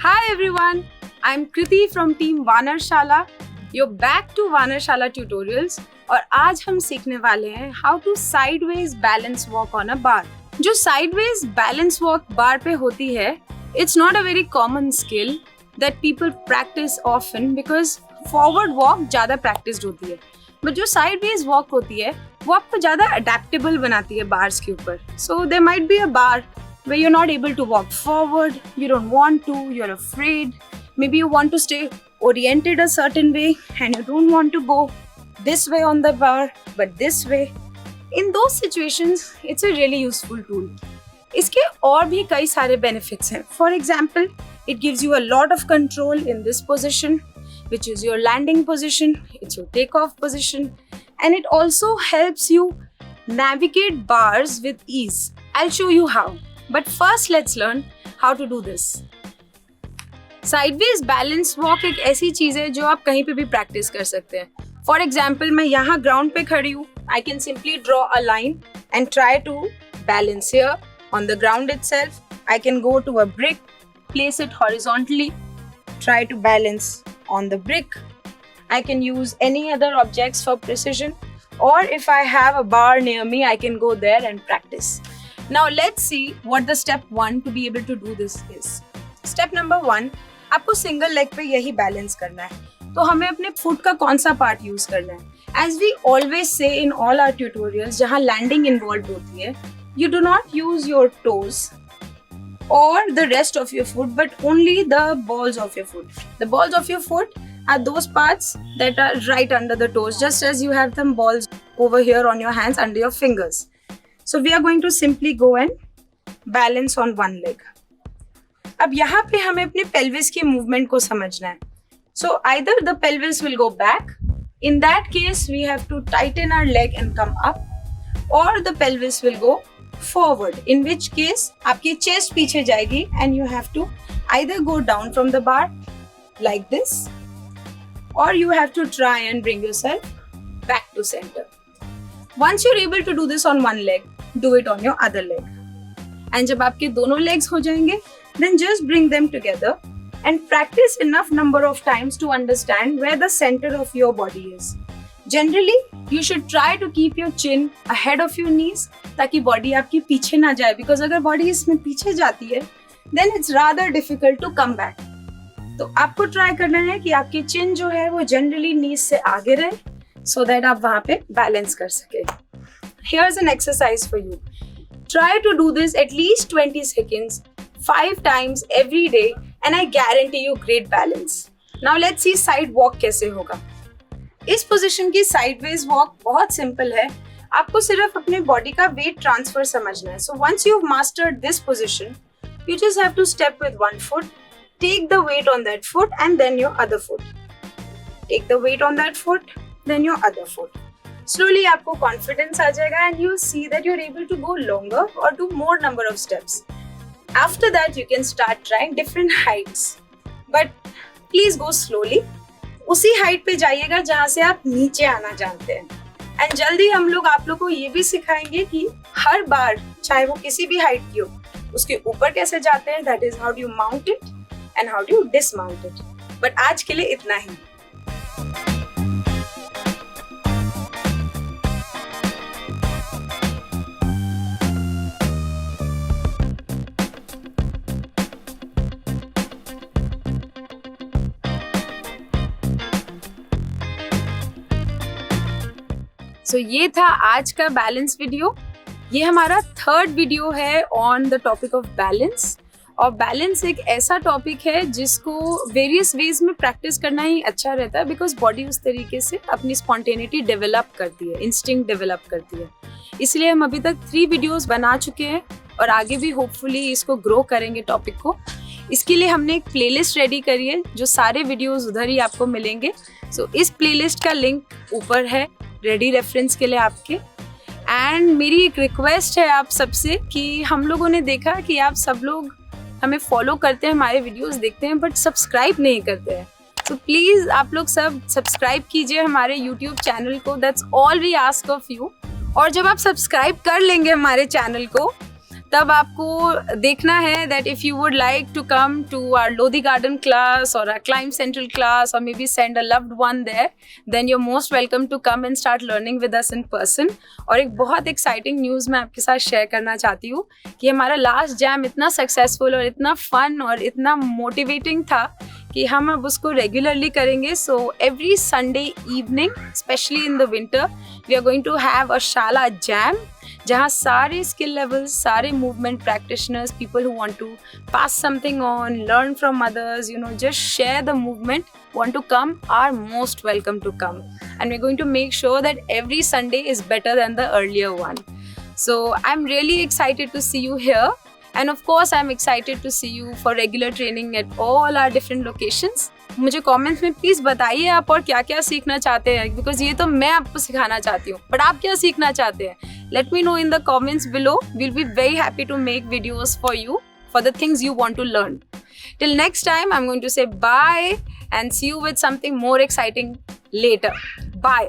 Hi everyone, I'm Kriti from team Vanarshalla. You're back to Vanarshalla tutorials और आज हम सीखने वाले हैं how to sideways balance walk on a bar. जो sideways balance walk bar पे होती है, it's not a very common skill that people practice often because forward walk ज़्यादा practiced होती है. But जो sideways walk होती है, वो आपको ज़्यादा adaptable बनाती है bars के ऊपर. So there might be a bar where you're not able to walk forward, you don't want to, you're afraid, maybe you want to stay oriented a certain way and you don't want to go this way on the bar but this way. In those situations, it's a really useful tool. इसके और भी कई सारे benefits हैं. For example, it gives you a lot of control in this position, which is your landing position, it's your takeoff position, and it also helps you navigate bars with ease. I'll show you how. But first let's learn how to do this. Sideways balance walk एक ऐसी चीज़ है जो आप कहीं पे भी practice कर सकते हैं. For example, मैं यहाँ ground पे खड़ी हूँ. I can simply draw a line and try to balance here on the ground itself. I can go to a brick, place it horizontally, try to balance on the brick. I can use any other objects for precision, or if I have a bar near me, I can go there and practice. Now let's see what the step 1 to be able to do this is. Step number 1, आपको single leg पे यही balance करना है. तो हमें अपने foot का कौन सा पार्ट यूज करना है? As we always say in all our tutorials, जहाँ लैंडिंग इन्वॉल्व होती है, you do not use your toes or the rest of your foot, but only the balls of your foot. The balls of your foot are those parts that are right under the toes, just as you have them balls over here on your hands under your fingers. So we are going to simply go and balance on one leg. अब यहाँ पे हमें अपने pelvis की movement को समझना है. So either the pelvis will go back. In that case, we have to tighten our leg and come up, or the pelvis will go forward. In which case, आपकी chest पीछे जाएगी and you have to either go down from the bar like this, or you have to try and bring yourself back to center. Once you're able to do this on one leg, do it on your other leg. And जब आपके दोनों legs हो जाएंगे, then just bring them together and practice enough number of times to understand where the center of your body is. Generally, you should try to keep your chin ahead of your knees ताकि body आपकी पीछे ना जाए, because अगर body इसमें पीछे जाती है, then it's rather difficult to come back. तो आपको try करना है कि आपकी chin जो है वो generally knees से आगे रहे, so that आप वहाँ पे balance कर सके. Here's an exercise for you. Try to do this at least 20 seconds, 5 times every day, and I guarantee you great balance. Now let's see side walk कैसे होगा. इस position की sideways walk बहुत simple है. आपको सिर्फ अपने body का weight transfer समझना है. So once you've mastered this position, you just have to step with one foot, take the weight on that foot, and then your other foot. Take the weight on that foot, then your other foot. Slowly आपको confidence आ जाएगा and you'll see that you're able to go longer or do more number of steps. After that, you can start trying different heights. But please go slowly. उसी height पे जाइएगा जहाँ से आप नीचे आना जानते हैं. And जल्दी हम लोग आप लोग को ये भी सिखाएंगे कि हर बार चाहे वो किसी भी height की हो, उसके ऊपर कैसे जाते हैं. That is how do you mount it and how do you dismount it. But आज के लिए इतना ही. So, ये था आज का बैलेंस वीडियो. ये हमारा 3rd वीडियो है on the topic of balance. और बैलेंस एक ऐसा टॉपिक है जिसको वेरियस वेज में प्रैक्टिस करना ही अच्छा रहता है, बिकॉज बॉडी उस तरीके से अपनी स्पॉन्टेनिटी डेवलप करती है, इंस्टिंक्ट डेवलप करती है. इसलिए हम अभी तक 3 वीडियोस बना चुके हैं और आगे भी होपफुली इसको ग्रो करेंगे टॉपिक को. इसके लिए हमने एक प्लेलिस्ट रेडी करी है, जो सारे वीडियोस उधर ही आपको मिलेंगे. सो इस प्लेलिस्ट का लिंक ऊपर है रेडी रेफरेंस के लिए आपके. एंड मेरी एक रिक्वेस्ट है आप सबसे कि हम लोगों ने देखा कि आप सब लोग हमें फॉलो करते हैं, हमारे वीडियोस देखते हैं, बट सब्सक्राइब नहीं करते हैं. तो प्लीज़ आप लोग सब सब्सक्राइब कीजिए हमारे यूट्यूब चैनल को. That's all we ask of you. और जब आप सब्सक्राइब कर लेंगे हमारे चैनल को, तब आपको देखना है that if you would like to come to our Lodi Garden class or our Climb Central class or maybe send a loved one there, then you're most welcome to come and start learning with us in person. और एक बहुत exciting news मैं आपके साथ share करना चाहती हूँ कि हमारा last jam इतना successful और इतना fun और इतना motivating था कि हम अब उसको रेगुलरली करेंगे. So every Sunday evening, specially in the winter, we are going to have a shala jam, जहाँ सारे स्किल लेवल्स, सारे movement practitioners, people who want to pass something on, learn from others, you know, just share the movement, want to come, are most welcome to come. And we're going to make sure that every Sunday is better than the earlier one. So I'm really excited to see you here. And of course, I'm excited to see you for regular training at all our different locations. मुझे comments में please बताइए आप और क्या क्या सीखना चाहते हैं, because ये तो मैं आपको सिखाना चाहती हूँ, but आप क्या सीखना चाहते हैं? Let me know in the comments below. We'll be very happy to make videos for you for the things you want to learn. Till next time, I'm going to say bye and see you with something more exciting later. Bye.